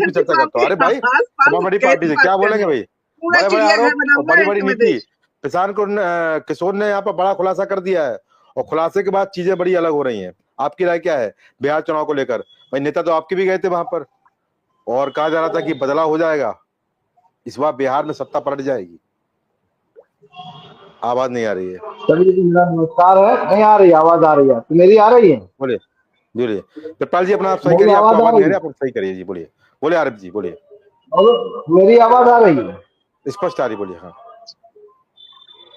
पे चर्चा करता हूँ। अरे भाई, समाजवादी पार्टी से क्या बोलेंगे भाई, बड़े बड़े आरोप और बड़ी बड़ी नीति। किसान को किशोर ने यहाँ पर बड़ा खुलासा कर दिया है, और खुलासे के बाद चीजें बड़ी अलग हो रही हैं। आपकी राय क्या है बिहार चुनाव को लेकर? भाई, नेता तो आपके भी गए थे वहां पर, और कहा जा रहा था कि बदलाव हो जाएगा, इस बार बिहार में सत्ता पलट जाएगी। आवाज नहीं आ रही है। सभी मेरा नमस्कार है। नहीं आ रही, आवाज आ रही है तो मेरी आ रही है? बोलिए बोलिए कृपाल जी, अपना आप सही मेरी करिए, आपको आवाज आ आवाज नहीं आ रही रही, है? आप सही करिए जी। बोलिए बोलिए आरिफ जी, बोलिए। मेरी आवाज आ रही है? स्पष्ट आ रही, बोलिए।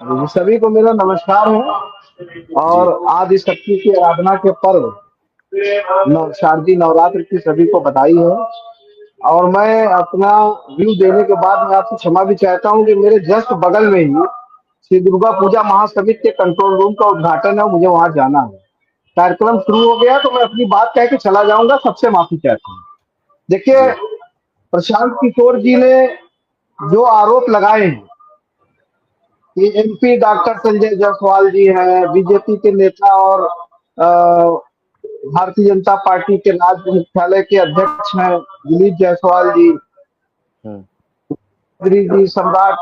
हाँ सभी को मेरा नमस्कार है। जी और आदि शक्ति की आराधना के पर्व शारदीय नवरात्र की सभी को बधाई है। और मैं अपना व्यू देने के बाद मैं आपसे क्षमा भी चाहता हूं कि मेरे जस्ट बगल में ही श्री दुर्गा पूजा महासमिति के कंट्रोल रूम का उद्घाटन है, मुझे वहां जाना है। कार्यक्रम शुरू हो गया तो मैं अपनी बात कह के चला जाऊंगा, सबसे माफी चाहता हूँ। देखिए, प्रशांत किशोर जी ने जो आरोप लगाए हैं कि एमपी डॉक्टर संजय जायसवाल जी हैं, बीजेपी के नेता और भारतीय जनता पार्टी के राज्य मुख्यालय के अध्यक्ष हैं दिलीप जायसवाल जी, जी, सम्राट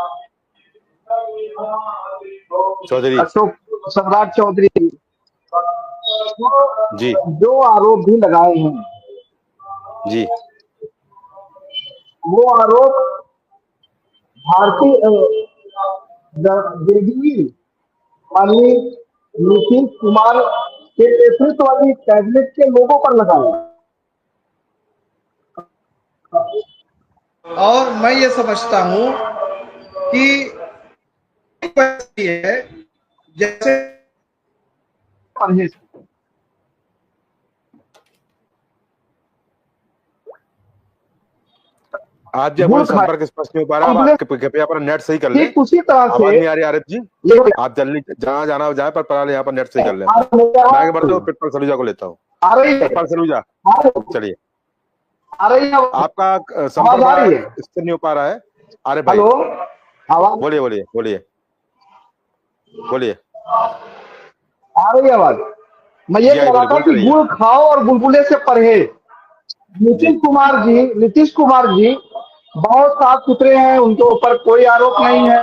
चौधरी अशोक सम्राट चौधरी जी जो आरोप भी लगाए हैं जी, वो आरोप भारतीय जेडीयू माननीय नीतीश कुमार के नेतृत्व वाली कैबिनेट के लोगों पर लगाए। और मैं ये समझता हूं कि है जैसे परहेज। आज जब संपर्क स्पष्ट नहीं हो पा रहा, आप कृपया अपना नेट सही कर लें। उसी तरह से आवाज नहीं आ रही आरिफ जी, आप जल्दी जहाँ जाना हो जाए, पर यहाँ पर नेट सही कर लें। मैं आगे बढ़ता हूँ, प्रिंसिपल सलूजा को लेता हूँ। प्रिंसिपल सलूजा, चलिए। आ रही है आपका संपर्क स्थिर नहीं हो पा रहा है। अरे भाई, आवाज बोलिए बोलिए बोलिए बोलिए। आ रही है आवाज? मैं ये कह रहा था कि गुड़ खाओ और बुलबुले से परहेज। नीतीश कुमार जी बहुत साफ सुथरे हैं, उनके ऊपर कोई आरोप नहीं है,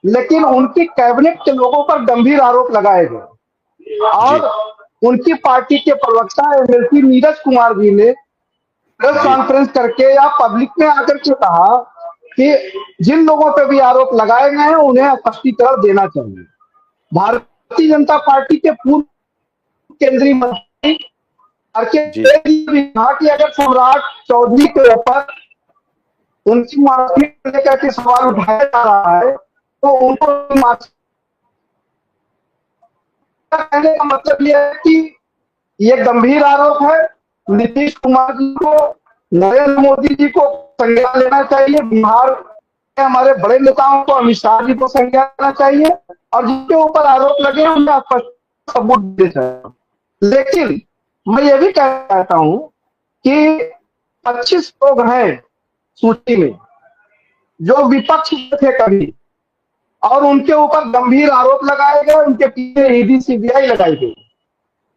लेकिन उनकी कैबिनेट के लोगों पर गंभीर आरोप लगाए गए। और उनकी पार्टी के प्रवक्ता एमएलसी नीरज कुमार जी ने प्रेस कॉन्फ्रेंस करके या पब्लिक में आकर के कहा कि जिन लोगों पे भी आरोप लगाए गए हैं उन्हें स्पष्टीकरण देना चाहिए। भारतीय जनता पार्टी के पूर्व केंद्रीय मंत्री कहा कि अगर सम्राट चौधरी के ऊपर उनकी माफी लेकर के सवाल उठाया जा रहा है तो उनको कहने का मतलब यह है कि ये गंभीर आरोप है। नीतीश कुमार जी को, नरेंद्र मोदी जी को संज्ञान लेना चाहिए, बिहार के हमारे बड़े नेताओं को, अमित शाह जी को संज्ञान लेना चाहिए, और जिनके ऊपर आरोप लगे उन्हें स्पष्ट सबूत दे चाहिए। लेकिन मैं ये भी कहता हूं कि 25 लोग हैं सूची में जो विपक्ष में थे कभी, और उनके ऊपर गंभीर आरोप लगाए गए, उनके पीछे ईडी सीबीआई लगाई गई।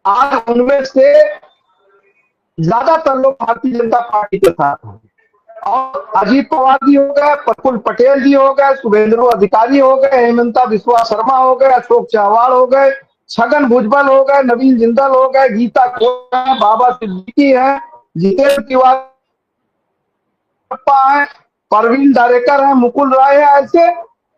आज उनमें से ज्यादातर लोग भारतीय जनता पार्टी के साथ हैं। और अजीत पवार जी हो गए, प्रफुल्ल पटेल जी हो गए, शुभेंदु अधिकारी हो गए, हेमंता बिस्वा शर्मा हो गए, अशोक चौहान हो गए, छगन भुजबल हो गए, नवीन जिंदल हो गए, गीता खोर है, बाबा सिद्दीकी है, जितेंद्र तिवारी है, परवीन डारेकर है, मुकुल राय है। ऐसे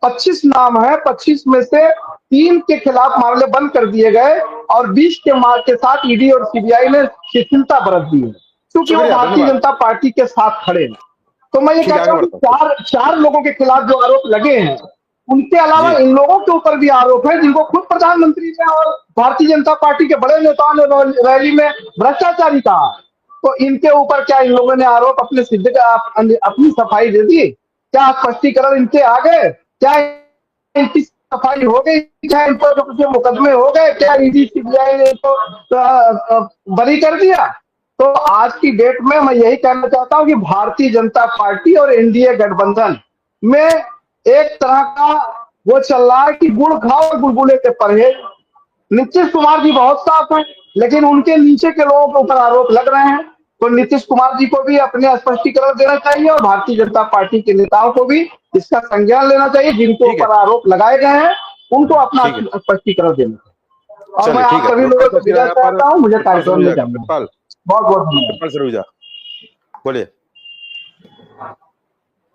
25 नाम है। 25 में से 3 के खिलाफ मामले बंद कर दिए गए और 20 के साथ ईडी और सीबीआई ने शिथिलता बरत दी है, क्योंकि वो भारतीय जनता पार्टी के साथ खड़े हैं। तो मैं ये कहता हूँ कि चार लोगों के खिलाफ जो आरोप लगे हैं, उनके अलावा इन लोगों के ऊपर भी आरोप है जिनको खुद प्रधानमंत्री ने और भारतीय जनता पार्टी के बड़े नेताओं ने रैली में भ्रष्टाचारी कहा। तो इनके ऊपर क्या इन लोगों ने आरोप अपने सिद्ध अपनी सफाई दे दी? क्या स्पष्टीकरण इनके आ गए? क्या इनकी सफाई हो गई? क्या इन पर कुछ मुकदमे हो गए? क्या ईडी सीबीआई ने इनको बरी कर दिया? तो आज की डेट में मैं यही कहना चाहता हूं कि भारतीय जनता पार्टी और एनडीए गठबंधन में एक तरह का वो चल रहा है कि गुड़ खाओ और बुलबुले के परहेज। नीतीश कुमार जी बहुत साफ हैं, लेकिन उनके नीचे के लोगों के ऊपर आरोप लग रहे हैं। तो नीतीश कुमार जी को भी अपने स्पष्टीकरण देना चाहिए और भारतीय जनता पार्टी के नेताओं को भी इसका संज्ञान लेना चाहिए। जिनको ऊपर आरोप लगाए गए हैं उनको अपना स्पष्टीकरण देना चाहिए। और मैं आप सभी लोगों से विदा चाहता हूँ, मुझे कार्यक्रम में जाना है। बहुत बहुत धन्यवाद। बोलिए।